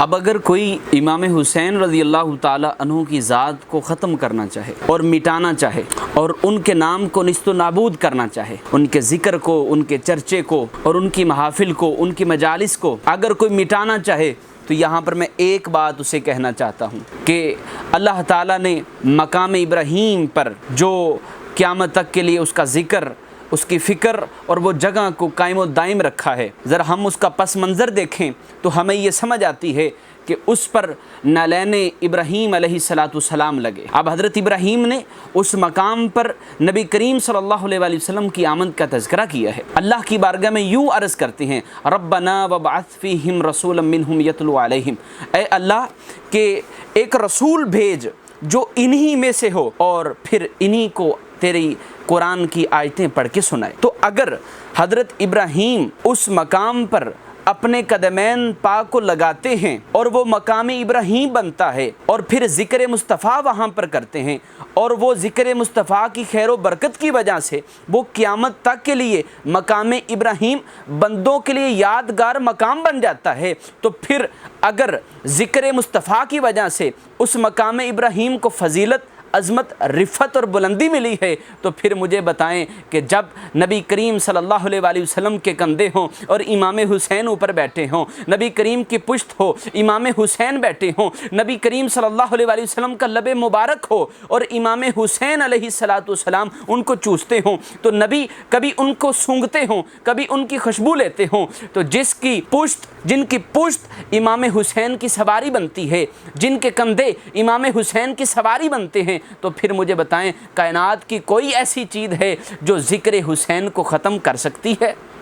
اب اگر کوئی امام حسین رضی اللہ تعالی عنہ کی ذات کو ختم کرنا چاہے اور مٹانا چاہے اور ان کے نام کو نیست و نابود کرنا چاہے، ان کے ذکر کو، ان کے چرچے کو اور ان کی محافل کو، ان کی مجالس کو اگر کوئی مٹانا چاہے، تو یہاں پر میں ایک بات اسے کہنا چاہتا ہوں کہ اللہ تعالیٰ نے مقام ابراہیم پر جو قیامت تک کے لیے اس کا ذکر، اس کی فکر اور وہ جگہ کو قائم و دائم رکھا ہے، ذرا ہم اس کا پس منظر دیکھیں تو ہمیں یہ سمجھ آتی ہے کہ اس پر نالین ابراہیم علیہ السلام لگے۔ اب حضرت ابراہیم نے اس مقام پر نبی کریم صلی اللہ علیہ وآلہ وسلم کی آمد کا تذکرہ کیا ہے۔ اللہ کی بارگاہ میں یوں عرض کرتے ہیں، ربنا وابعث فیہم رسولا منہم یتلو علیہم، اے اللہ کہ ایک رسول بھیج جو انہی میں سے ہو اور پھر انہی کو تیری قرآن کی آیتیں پڑھ کے سنائے۔ تو اگر حضرت ابراہیم اس مقام پر اپنے قدمین پاک کو لگاتے ہیں اور وہ مقام ابراہیم بنتا ہے اور پھر ذکر مصطفیٰ وہاں پر کرتے ہیں اور وہ ذکر مصطفیٰ کی خیر و برکت کی وجہ سے وہ قیامت تک کے لیے مقام ابراہیم بندوں کے لیے یادگار مقام بن جاتا ہے، تو پھر اگر ذکر مصطفیٰ کی وجہ سے اس مقام ابراہیم کو فضیلت، عظمت، رفعت اور بلندی ملی ہے، تو پھر مجھے بتائیں کہ جب نبی کریم صلی اللہ علیہ وآلہ وسلم کے کندھے ہوں اور امام حسین اوپر بیٹھے ہوں، نبی کریم کی پشت ہو، امام حسین بیٹھے ہوں، نبی کریم صلی اللہ علیہ وآلہ وسلم کا لب مبارک ہو اور امام حسین علیہ السلام ان کو چوستے ہوں، تو نبی کبھی ان کو سونگھتے ہوں، کبھی ان کی خوشبو لیتے ہوں، تو جن کی پشت امام حسین کی سواری بنتی ہے، جن کے کندھے امام حسین کی سواری بنتے ہیں، تو پھر مجھے بتائیں کائنات کی کوئی ایسی چیز ہے جو ذکر حسین کو ختم کر سکتی ہے؟